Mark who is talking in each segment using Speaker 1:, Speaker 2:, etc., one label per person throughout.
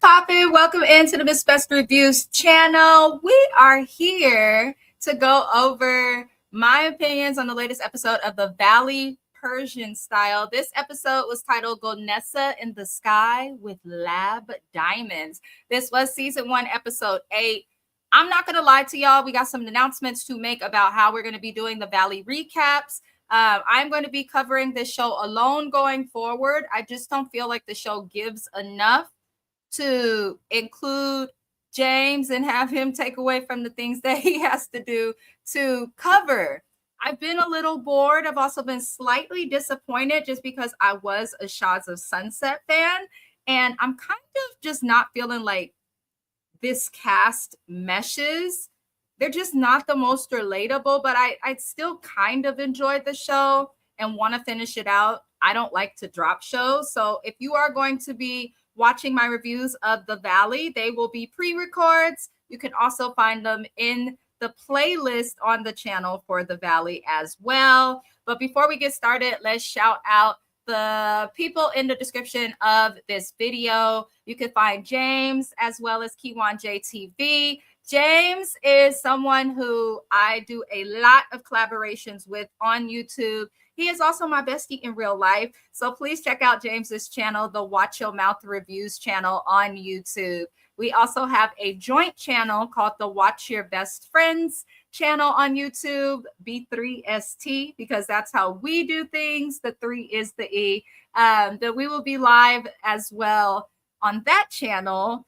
Speaker 1: poppin'? Welcome into the Miss Best Reviews channel. We are here to go over my opinions on the latest episode of the Valley Persian Style. This episode was titled Golnesa in the Sky with Lab Diamonds. This was season 1, episode 8. I'm not going to lie to y'all. We got some announcements to make about how we're going to be doing the Valley recaps. I'm going to be covering this show alone going forward. I just don't feel like the show gives enough to include James and have him take away from the things that he has to do to cover. I've been a little bored. I've also been slightly disappointed just because I was a Shaws of Sunset fan. And I'm kind of just not feeling like this cast meshes. They're just not the most relatable, but I still kind of enjoyed the show and want to finish it out. I don't like to drop shows. So if you are going to be watching my reviews of The Valley, they will be pre-records. You can also find them in the playlist on the channel for The Valley as well. But before we get started, let's shout out the people in the description of this video. You can find James as well as Kiwan JTV. James is someone who I do a lot of collaborations with on YouTube. He is also my bestie in real life. So please check out James's channel, the Watch Your Mouth Reviews channel on YouTube. We also have a joint channel called the Watch Your Best Friends channel on YouTube, B3ST, because that's how we do things. The 3 is the E. That we will be live as well on that channel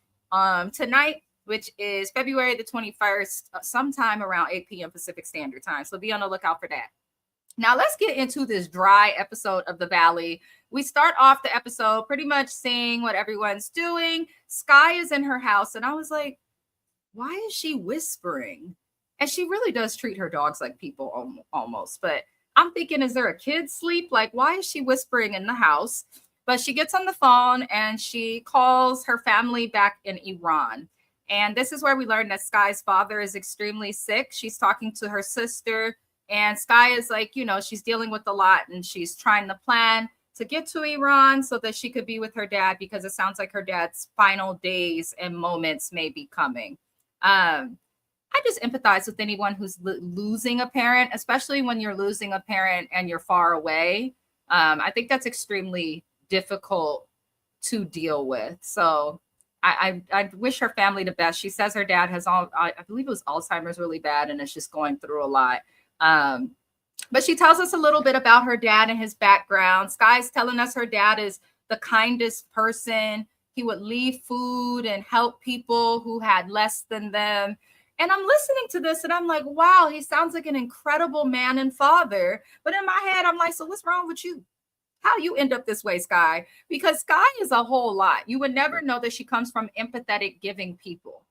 Speaker 1: tonight, which is February the 21st, sometime around 8 p.m. Pacific Standard Time. So be on the lookout for that. Now, let's get into this dry episode of The Valley. We start off the episode pretty much seeing what everyone's doing. Sky is in her house, and I was like, why is she whispering? And she really does treat her dogs like people almost. But I'm thinking, is there a kid sleep? Like, why is she whispering in the house? But she gets on the phone, and she calls her family back in Iran. And this is where we learn that Sky's father is extremely sick. She's talking to her sister. And Sky is like, you know, she's dealing with a lot and she's trying to plan to get to Iran so that she could be with her dad, because it sounds like her dad's final days and moments may be coming. I just empathize with anyone who's losing a parent, especially when you're losing a parent and you're far away. I think that's extremely difficult to deal with. So I wish her family the best. She says her dad has I believe it was Alzheimer's really bad and is just going through a lot. But she tells us a little bit about her dad and his background. Sky's telling us her dad is the kindest person. He would leave food and help people who had less than them. And I'm listening to this and I'm like, wow, he sounds like an incredible man and father. But in my head, I'm like, so what's wrong with you? How you end up this way, Sky? Because Sky is a whole lot. You would never know that she comes from empathetic, giving people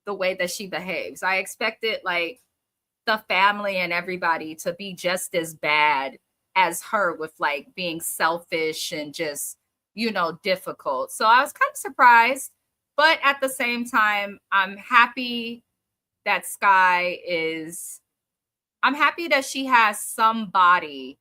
Speaker 1: the way that she behaves. I expected like the family and everybody to be just as bad as her with like being selfish and just, you know, difficult. So I was kind of surprised, but at the same time, I'm happy that I'm happy that she has somebody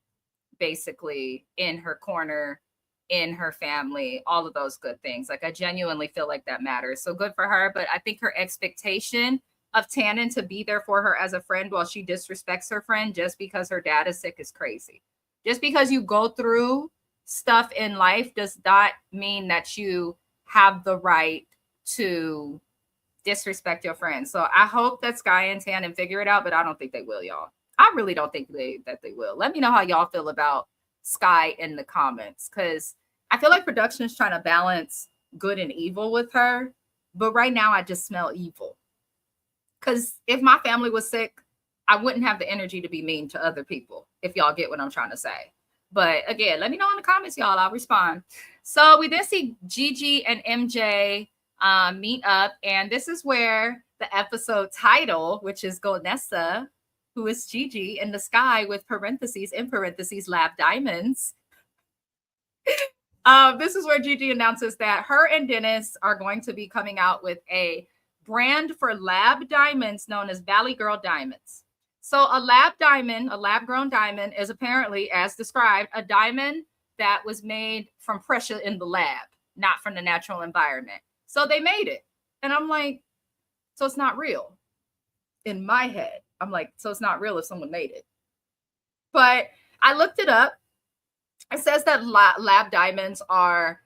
Speaker 1: basically in her corner, in her family, all of those good things. Like I genuinely feel like that matters. So good for her. But I think her expectation of Tannen to be there for her as a friend while she disrespects her friend just because her dad is sick is crazy. Just because you go through stuff in life does not mean that you have the right to disrespect your friends. So I hope that Sky and Tannen figure it out, but I don't think they will, y'all. I really don't think that they will. Let me know how y'all feel about Sky in the comments, because I feel like production is trying to balance good and evil with her, but right now I just smell evil. Because if my family was sick, I wouldn't have the energy to be mean to other people, if y'all get what I'm trying to say. But again, let me know in the comments, y'all. I'll respond. So we then see Gigi and MJ meet up. And this is where the episode title, which is Golnesa, who is Gigi in the sky with parentheses, in parentheses, lab diamonds. This is where Gigi announces that her and Dennis are going to be coming out with a brand for lab diamonds known as Valley Girl Diamonds. So a lab diamond, a lab-grown diamond, is apparently, as described, a diamond that was made from pressure in the lab, not from the natural environment. So they made it. And I'm like, so it's not real. In my head, I'm like, so it's not real if someone made it. But I looked it up. It says that lab diamonds are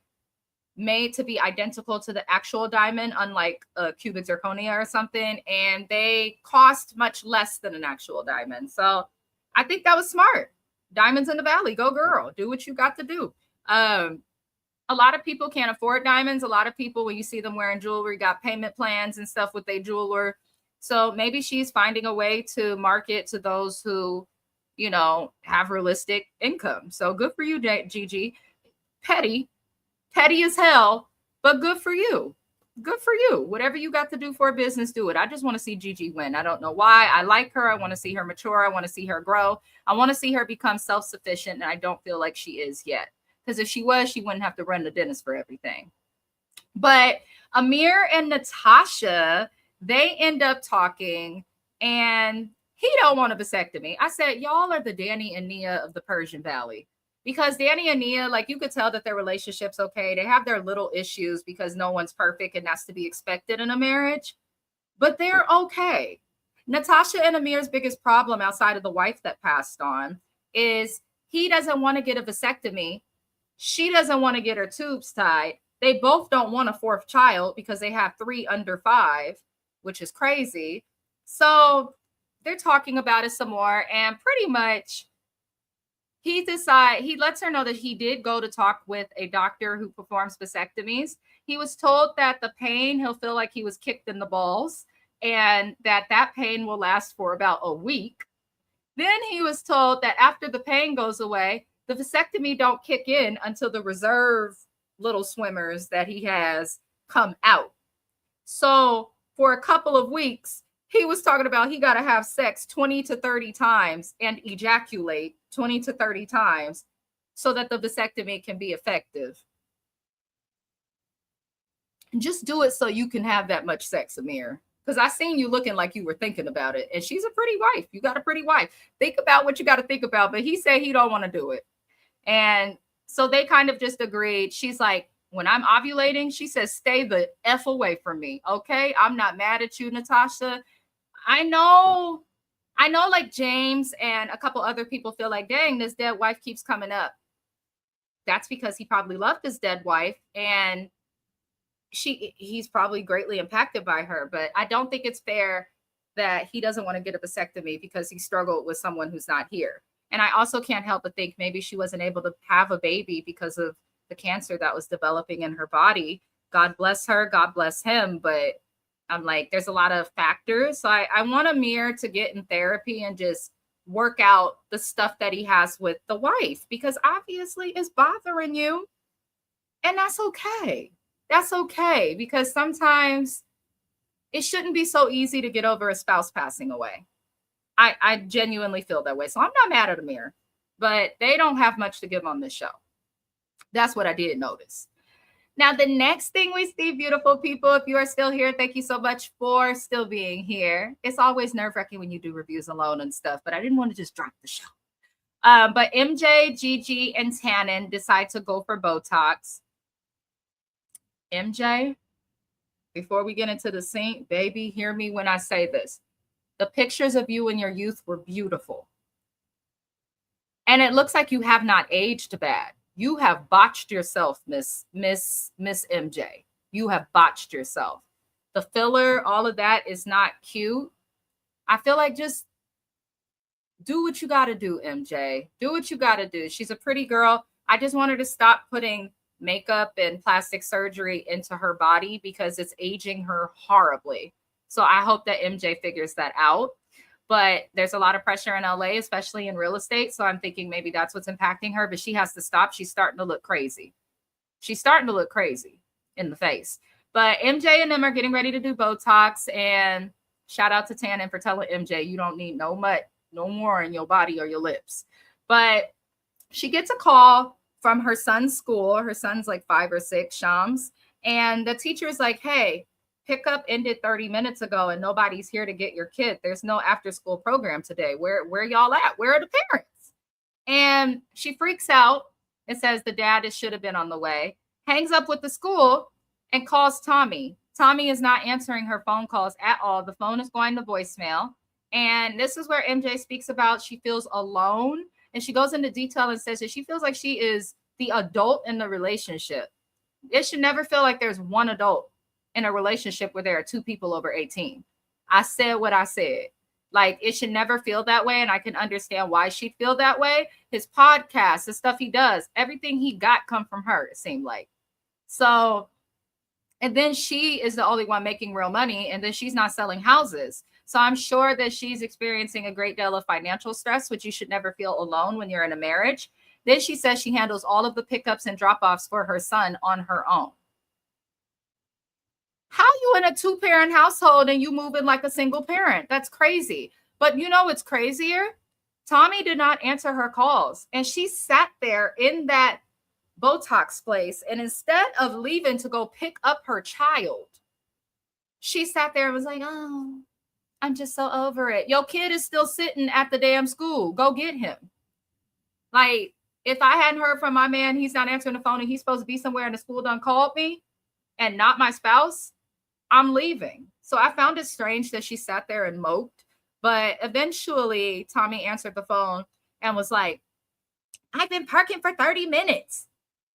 Speaker 1: made to be identical to the actual diamond, unlike a cubic zirconia or something, and they cost much less than an actual diamond. So I think that was smart. Diamonds in the Valley, go girl, do what you got to do. A lot of people can't afford diamonds. A lot of people, when you see them wearing jewelry, got payment plans and stuff with their jeweler. So maybe she's finding a way to market to those who, you know, have realistic income. So good for you, Gigi. Petty as hell, but good for you. Good for you. Whatever you got to do for a business, do it. I just want to see Gigi win. I don't know why. I like her. I want to see her mature. I want to see her grow. I want to see her become self-sufficient, and I don't feel like she is yet. Because if she was, she wouldn't have to run the dentist for everything. But Amir and Natasha, they end up talking, and he don't want a vasectomy. I said, y'all are the Danny and Nia of the Persian Valley. Because Danny and Nia, like, you could tell that their relationship's okay. They have their little issues because no one's perfect, and that's to be expected in a marriage. But they're okay. Natasha and Amir's biggest problem outside of the wife that passed on is he doesn't want to get a vasectomy. She doesn't want to get her tubes tied. They both don't want a fourth child because they have 3 under 5, which is crazy. So they're talking about it some more, and pretty much he lets her know that he did go to talk with a doctor who performs vasectomies. He was told that the pain, he'll feel like he was kicked in the balls, and that pain will last for about a week. Then he was told that after the pain goes away, the vasectomy don't kick in until the reserve little swimmers that he has come out. So for a couple of weeks, he was talking about he got to have sex 20 to 30 times and ejaculate 20 to 30 times so that the vasectomy can be effective. And just do it so you can have that much sex, Amir. Because I seen you looking like you were thinking about it. And she's a pretty wife. You got a pretty wife. Think about what you got to think about. But he said he don't want to do it. And so they kind of just agreed. She's like, when I'm ovulating, she says, stay the F away from me. Okay. I'm not mad at you, Natasha. I know like James and a couple other people feel like, dang, this dead wife keeps coming up. That's because he probably loved his dead wife, and he's probably greatly impacted by her. But I don't think it's fair that he doesn't want to get a vasectomy because he struggled with someone who's not here. And I also can't help but think maybe she wasn't able to have a baby because of the cancer that was developing in her body. God bless her. God bless him. But I'm like, there's a lot of factors. So I want Amir to get in therapy and just work out the stuff that he has with the wife, because obviously it's bothering you. And that's okay. That's okay, because sometimes it shouldn't be so easy to get over a spouse passing away. I genuinely feel that way. So I'm not mad at Amir, but they don't have much to give on this show. That's what I did notice. Now, the next thing we see, beautiful people, if you are still here, thank you so much for still being here. It's always nerve-wracking when you do reviews alone and stuff, but I didn't want to just drop the show. But MJ, Gigi, and Tannen decide to go for Botox. MJ, before we get into the scene, baby, hear me when I say this. The pictures of you in your youth were beautiful. And it looks like you have not aged bad. You have botched yourself, Miss MJ. You have botched yourself. The filler, all of that is not cute. I feel like just do what you got to do, MJ. Do what you got to do. She's a pretty girl. I just want her to stop putting makeup and plastic surgery into her body because it's aging her horribly. So I hope that MJ figures that out. But there's a lot of pressure in LA, especially in real estate. So I'm thinking maybe that's what's impacting her, but she has to stop. She's starting to look crazy. She's starting to look crazy in the face. But MJ and them are getting ready to do Botox. And shout out to Tannen for telling MJ, you don't need no more in your body or your lips. But she gets a call from her son's school. Her son's like 5 or 6, Shams. And the teacher is like, hey, pickup ended 30 minutes ago and nobody's here to get your kid. There's no after school program today. Where y'all at? Where are the parents? And she freaks out and says the dad should have been on the way, hangs up with the school. and calls Tommy. Tommy is not answering her phone calls at all. The phone is going to voicemail. And this is where MJ speaks about she feels alone. And she goes into detail and says that she feels like she is the adult in the relationship. It should never feel like there's one adult in a relationship where there are two people over 18. I said what I said. Like, it should never feel that way. And I can understand why she'd feel that way. His podcast, the stuff he does, everything he got come from her, it seemed like. So, and then she is the only one making real money. And then she's not selling houses. So I'm sure that she's experiencing a great deal of financial stress, which you should never feel alone when you're in a marriage. Then she says she handles all of the pickups and drop-offs for her son on her own. How you in a two-parent household and you moving like a single parent? That's crazy. But you know what's crazier? Tommy did not answer her calls. And she sat there in that Botox place. And instead of leaving to go pick up her child, she sat there and was like, oh, I'm just so over it. Your kid is still sitting at the damn school. Go get him. Like, if I hadn't heard from my man, he's not answering the phone and he's supposed to be somewhere and the school done called me and not my spouse, I'm leaving. So I found it strange that she sat there and moped. But eventually, Tommy answered the phone and was like, I've been parking for 30 minutes.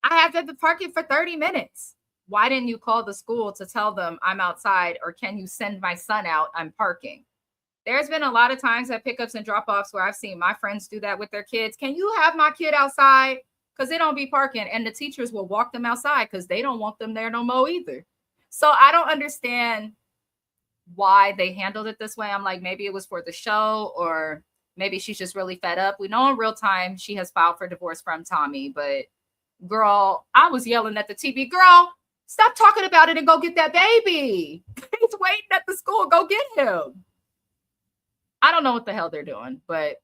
Speaker 1: I have been parking for 30 minutes. Why didn't you call the school to tell them I'm outside, or can you send my son out? I'm parking. There's been a lot of times at pickups and drop-offs where I've seen my friends do that with their kids. Can you have my kid outside? Because they don't be parking. And the teachers will walk them outside because they don't want them there no more either. So I don't understand why they handled it this way. I'm like, maybe it was for the show, or maybe she's just really fed up. We know in real time she has filed for divorce from Tommy. But girl, I was yelling at the TV, girl, stop talking about it and go get that baby. He's waiting at the school. Go get him. I don't know what the hell they're doing, but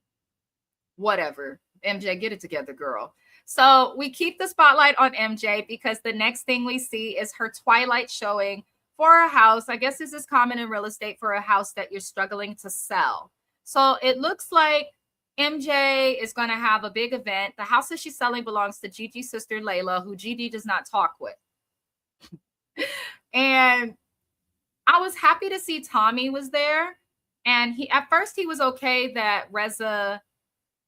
Speaker 1: whatever. MJ, get it together, girl. So we keep the spotlight on MJ because the next thing we see is her twilight showing for a house. I guess this is common in real estate for a house that you're struggling to sell. So it looks like MJ is going to have a big event. The house that she's selling belongs to Gigi's sister, Layla, who Gigi does not talk with. And I was happy to see Tommy was there. And at first he was okay that Reza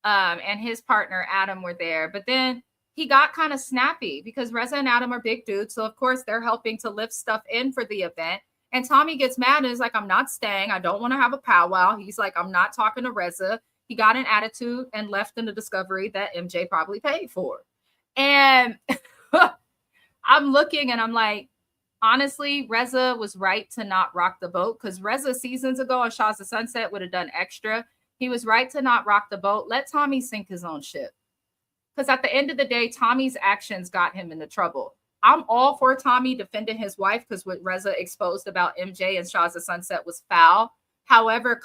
Speaker 1: and his partner Adam were there, but then he got kind of snappy because Reza and Adam are big dudes. So of course they're helping to lift stuff in for the event. And Tommy gets mad and is like, I'm not staying. I don't want to have a powwow. He's like, I'm not talking to Reza. He got an attitude and left in the discovery that MJ probably paid for. And I'm looking and I'm like, honestly, Reza was right to not rock the boat, because Reza seasons ago on Shaws of Sunset would have done extra. He was right to not rock the boat. Let Tommy sink his own ship. Because at the end of the day, Tommy's actions got him into trouble. I'm all for Tommy defending his wife because what Reza exposed about MJ and Shaws of Sunset was foul. However,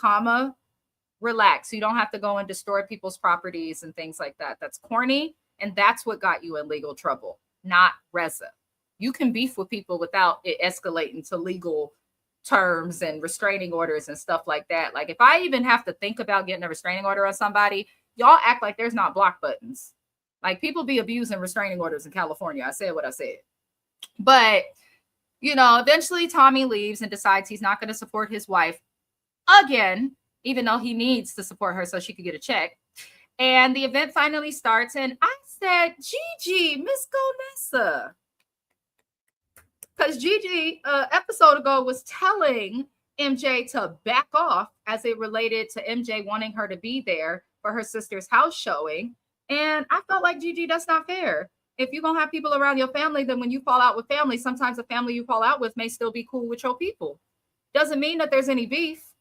Speaker 1: relax. You don't have to go and destroy people's properties and things like that. That's corny. And that's what got you in legal trouble, not Reza. You can beef with people without it escalating to legal terms and restraining orders and stuff like that. Like, if I even have to think about getting a restraining order on somebody, y'all act like there's not block buttons. Like, people be abusing restraining orders in California. I said what I said. But, eventually Tommy leaves and decides he's not going to support his wife again, even though he needs to support her so she could get a check. And the event finally starts. And I said, Gigi, Miss Golnesa. Because Gigi, episode ago, was telling MJ to back off as it related to MJ wanting her to be there for her sister's house showing. And I felt like, Gigi, that's not fair. If you're going to have people around your family, then when you fall out with family, sometimes the family you fall out with may still be cool with your people. Doesn't mean that there's any beef.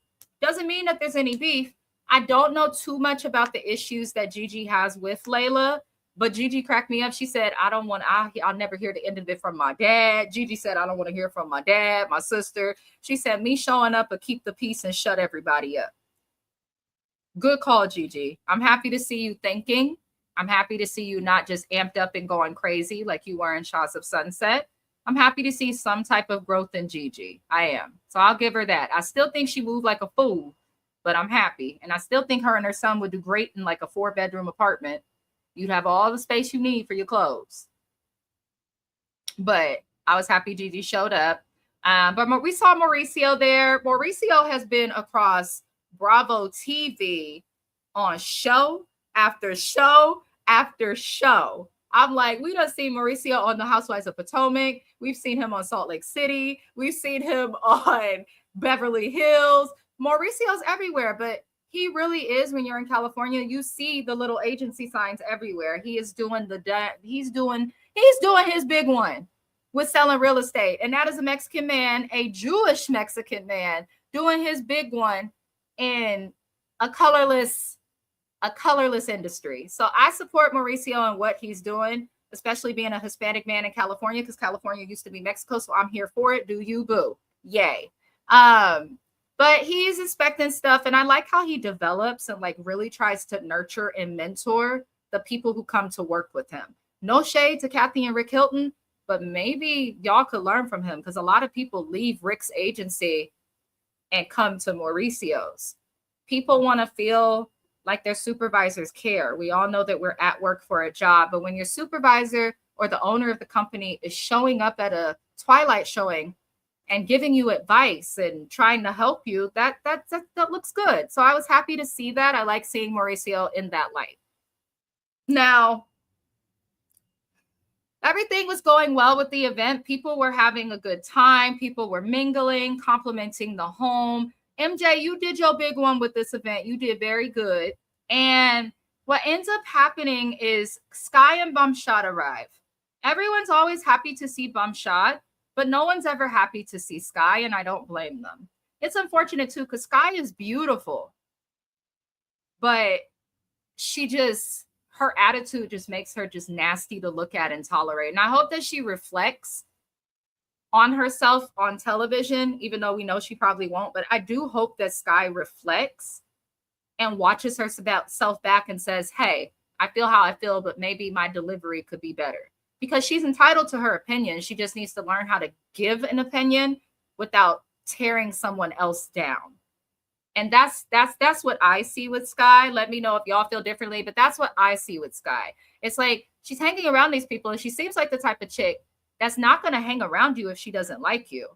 Speaker 1: I don't know too much about the issues that Gigi has with Layla. But Gigi cracked me up. She said, I'll never hear the end of it from my dad. Gigi said, I don't want to hear from my dad, my sister. She said, me showing up will keep the peace and shut everybody up. Good call, Gigi. I'm happy to see you thinking. I'm happy to see you not just amped up and going crazy like you were in Shaws of Sunset. I'm happy to see some type of growth in Gigi. I am. So I'll give her that. I still think she moved like a fool, but I'm happy. And I still think her and her son would do great in like a 4-bedroom apartment. You'd have all the space you need for your clothes. But I was happy Gigi showed up. But we saw Mauricio there. Mauricio has been across Bravo TV on show after show after show. I'm like, we done seen Mauricio on the Housewives of Potomac. We've seen him on Salt Lake City. We've seen him on Beverly Hills. Mauricio's everywhere, but he really is. When you're in California, you see the little agency signs everywhere. He is doing he's doing his big one with selling real estate. And that is a Mexican man, a Jewish Mexican man, doing his big one in a colorless industry. So I support Mauricio and what he's doing, especially being a Hispanic man in California, because California used to be Mexico. So I'm here for it. Do you, boo? Yay. But he's inspecting stuff, and I like how he develops and like really tries to nurture and mentor the people who come to work with him. No shade to Kathy and Rick Hilton, but maybe y'all could learn from him, because a lot of people leave Rick's agency and come to Mauricio's. People want to feel like their supervisors care. We all know that we're at work for a job, but when your supervisor or the owner of the company is showing up at a Twilight showing and giving you advice and trying to help you, that looks good. So I was happy to see that. I like seeing Mauricio in that light. Now, everything was going well with the event. People were having a good time. People were mingling, complimenting the home. MJ, you did your big one with this event. You did very good. And what ends up happening is Sky and Bumshot arrive. Everyone's always happy to see Bumshot, but no one's ever happy to see Sky, and I don't blame them. It's unfortunate too, because Sky is beautiful, but her attitude just makes her just nasty to look at and tolerate. And I hope that she reflects on herself on television, even though we know she probably won't. But I do hope that Sky reflects and watches herself back and says, hey, I feel how I feel, but maybe my delivery could be better. Because she's entitled to her opinion. She just needs to learn how to give an opinion without tearing someone else down. And that's what I see with Sky. Let me know if y'all feel differently, but that's what I see with Sky. It's like she's hanging around these people, and she seems like the type of chick that's not going to hang around you if she doesn't like you.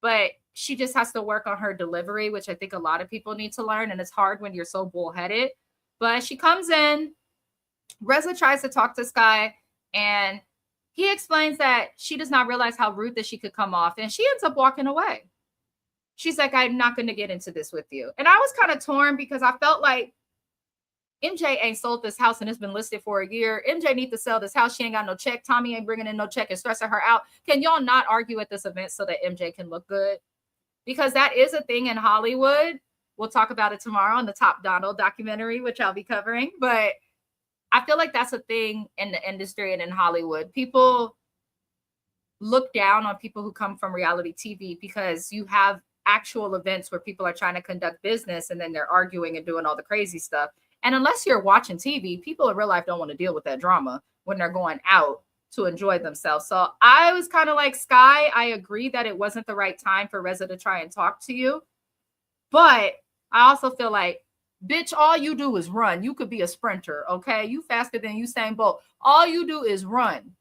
Speaker 1: But she just has to work on her delivery, which I think a lot of people need to learn. And it's hard when you're so bullheaded. But she comes in, Reza tries to talk to Sky, and he explains that she does not realize how rude that she could come off. And she ends up walking away. She's like, I'm not going to get into this with you. And I was kind of torn, because I felt like MJ ain't sold this house and it's been listed for a year. MJ needs to sell this house. She ain't got no check. Tommy ain't bringing in no check and stressing her out. Can y'all not argue at this event so that MJ can look good? Because that is a thing in Hollywood. We'll talk about it tomorrow in the Top Donald documentary, which I'll be covering. But I feel like that's a thing in the industry and in Hollywood. People look down on people who come from reality TV because you have actual events where people are trying to conduct business and then they're arguing and doing all the crazy stuff. And unless you're watching TV, people in real life don't want to deal with that drama when they're going out to enjoy themselves. So I was kind of like, Sky, I agree that it wasn't the right time for Reza to try and talk to you. But I also feel like, bitch, all you do is run. You could be a sprinter, okay? You faster than Usain Bolt. All you do is run.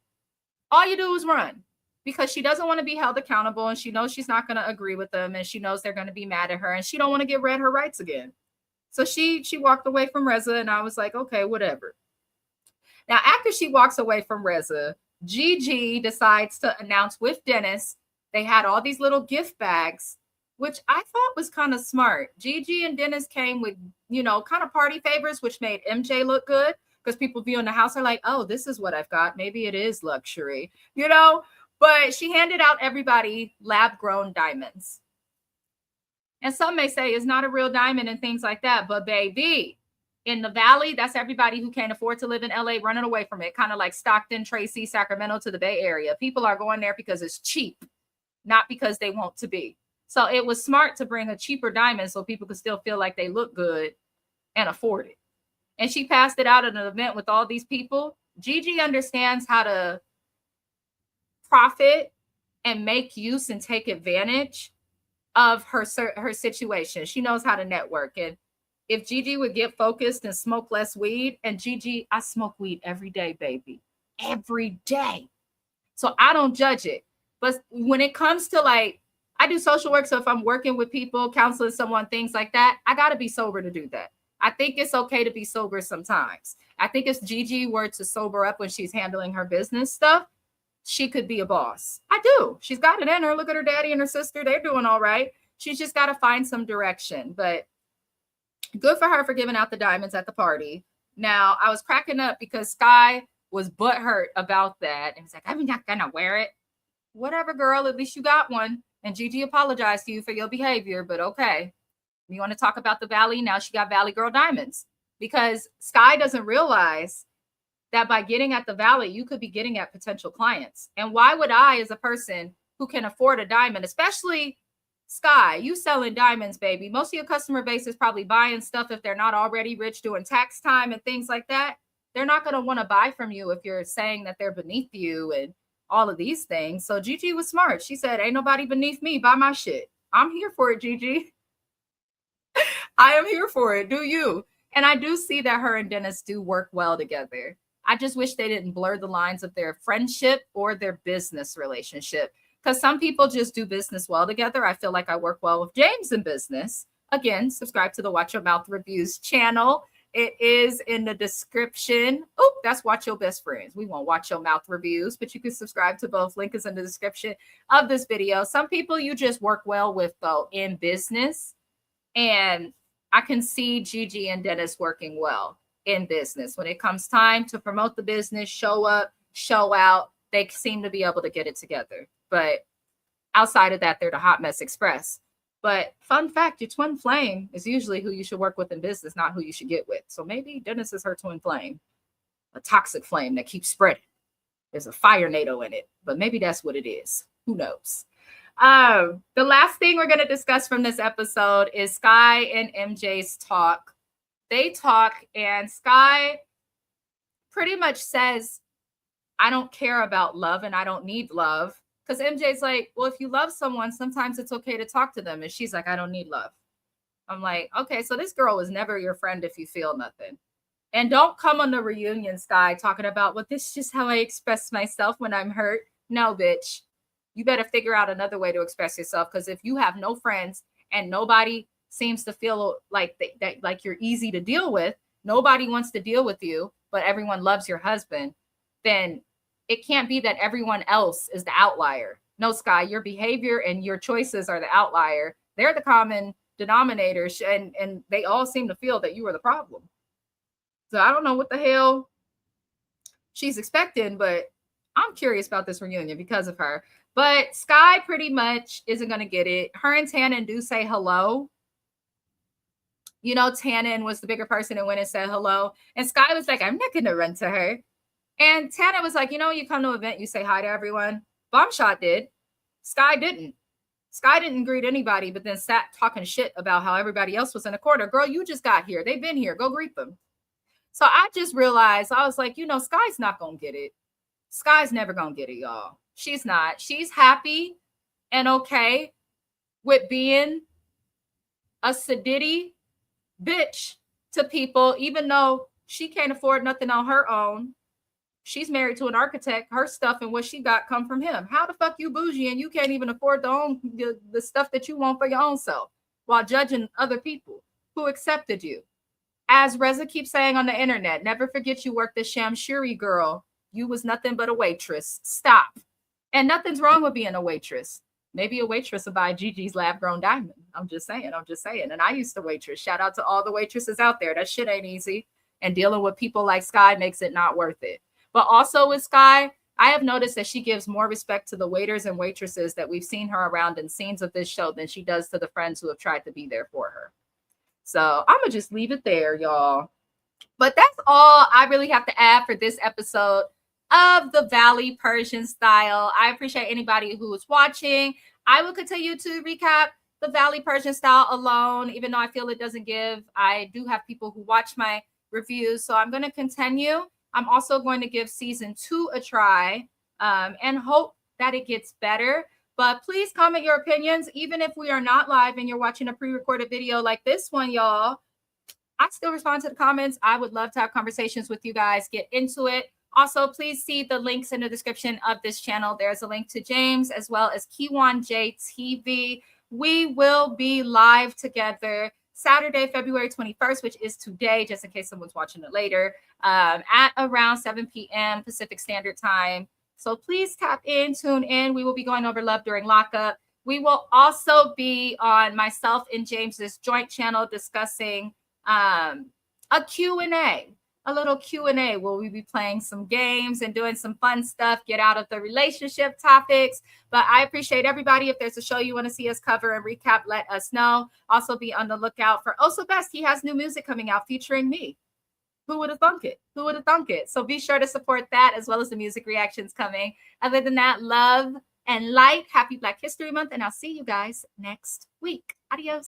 Speaker 1: All you do is run. Because she doesn't want to be held accountable, and she knows she's not going to agree with them, and she knows they're going to be mad at her, and she don't want to get read her rights again. So she walked away from Reza, and I was like, okay, whatever. Now, after she walks away from Reza, Gigi decides to announce with Dennis, they had all these little gift bags, which I thought was kind of smart. Gigi and Dennis came with, kind of party favors, which made MJ look good, because people viewing the house are like, oh, this is what I've got. Maybe it is luxury, But she handed out everybody lab-grown diamonds. And some may say it's not a real diamond and things like that. But baby, in the Valley, that's everybody who can't afford to live in LA running away from it. Kind of like Stockton, Tracy, Sacramento to the Bay Area. People are going there because it's cheap, not because they want to be. So it was smart to bring a cheaper diamond so people could still feel like they look good and afford it. And she passed it out at an event with all these people. Gigi understands how to profit and make use and take advantage of her situation. She knows how to network. And if Gigi would get focused and smoke less weed, and Gigi, I smoke weed every day, baby, every day. So I don't judge it. But when it comes to like, I do social work. So if I'm working with people, counseling someone, things like that, I got to be sober to do that. I think it's okay to be sober sometimes. I think if Gigi were to sober up when she's handling her business stuff, she could be a boss. I do. She's got it in her. Look at her daddy and her sister. They're doing all right. She's just got to find some direction. But good for her for giving out the diamonds at the party. Now, I was cracking up because Sky was butthurt about that. And it's like, I'm not going to wear it. Whatever, girl. At least you got one. And Gigi apologized to you for your behavior. But okay. You want to talk about the Valley? Now she got Valley Girl diamonds. Because Sky doesn't realize that by getting at the Valley, you could be getting at potential clients. And why would I, as a person who can afford a diamond, especially Sky, you selling diamonds, baby. Most of your customer base is probably buying stuff if they're not already rich doing tax time and things like that. They're not going to want to buy from you if you're saying that they're beneath you and all of these things. So Gigi was smart. She said, ain't nobody beneath me. Buy my shit. I'm here for it, Gigi. I am here for it. Do you? And I do see that her and Dennis do work well together. I just wish they didn't blur the lines of their friendship or their business relationship. Because some people just do business well together. I feel like I work well with James in business. Again, subscribe to the Watch Your Mouth Reviews channel. It is in the description. Oh, that's Watch Your Best Friends. We won't Watch Your Mouth Reviews, but you can subscribe to both. Link is in the description of this video. Some people you just work well with, though, in business. And I can see Gigi and Dennis working well in business. When it comes time to promote the business, show up, show out, they seem to be able to get it together. But outside of that, they're the Hot Mess Express. But fun fact, your twin flame is usually who you should work with in business, not who you should get with. So maybe Dennis is her twin flame, a toxic flame that keeps spreading. There's a fire NATO in it, but maybe that's what it is. Who knows? The last thing we're going to discuss from this episode is Sky and MJ's talk. They talk and Sky pretty much says, I don't care about love and I don't need love. Because MJ's like, well, if you love someone, sometimes it's okay to talk to them. And she's like, I don't need love. I'm like, okay, so this girl was never your friend if you feel nothing. And don't come on the reunion, Sky, talking about, well, this is just how I express myself when I'm hurt. No, bitch. You better figure out another way to express yourself. Because if you have no friends and nobody seems to feel like that, like you're easy to deal with, nobody wants to deal with you, but everyone loves your husband, then it can't be that everyone else is the outlier. No, Sky, your behavior and your choices are the outlier. They're the common denominators, and they all seem to feel that you are the problem. So I don't know what the hell she's expecting, but I'm curious about this reunion because of her. But Sky pretty much isn't going to get it. Her and Tannen do say hello. You know, Tannen was the bigger person and went and said hello. And Sky was like, I'm not going to run to her. And Tannen was like, you know, you come to an event, you say hi to everyone. Bombshot did. Sky didn't. Sky didn't greet anybody, but then sat talking shit about how everybody else was in the corner. Girl, you just got here. They've been here. Go greet them. So I just realized, I was like, you know, Sky's not going to get it. Sky's never going to get it, y'all. She's not. She's happy and okay with being a sedity bitch to people, even though she can't afford nothing on her own. She's married to an architect. Her stuff and what she got come from him. How the fuck you bougie and you can't even afford the stuff that you want for your own self while judging other people who accepted you? As Reza keeps saying on the internet, never forget you worked the Shamshiri, girl. You was nothing but a waitress. Stop. And nothing's wrong with being a waitress. Maybe a waitress will buy Gigi's lab-grown diamond. I'm just saying. And I used to waitress. Shout out to all the waitresses out there. That shit ain't easy. And dealing with people like Sky makes it not worth it. But also with Sky, I have noticed that she gives more respect to the waiters and waitresses that we've seen her around in scenes of this show than she does to the friends who have tried to be there for her. So I'm going to just leave it there, y'all. But that's all I really have to add for this episode of the Valley Persian Style. I appreciate anybody who is watching. I will continue to recap the Valley Persian Style alone, even though I feel it doesn't give. I do have people who watch my reviews, so I'm going to continue. I'm also going to give season 2 a try and hope that it gets better. But please comment your opinions, even if we are not live and you're watching a pre-recorded video like this one, y'all. I still respond to the comments. I would love to have conversations with you guys. Get into it. Also, please see the links in the description of this channel. There's a link to James as well as Kiwan J TV. We will be live together Saturday, February 21st, which is today, just in case someone's watching it later, at around 7 p.m. Pacific Standard Time. So please tap in, tune in. We will be going over love during lockup. We will also be on myself and James's joint channel discussing a Q&A. A little Q&A where we'll be playing some games and doing some fun stuff, get out of the relationship topics. But I appreciate everybody. If there's a show you want to see us cover and recap, let us know. Also be on the lookout for Oh So Best. He has new music coming out featuring me. Who would have thunk it? Who would have thunk it? So be sure to support that as well as the music reactions coming. Other than that, love and light. Happy Black History Month. And I'll see you guys next week. Adios.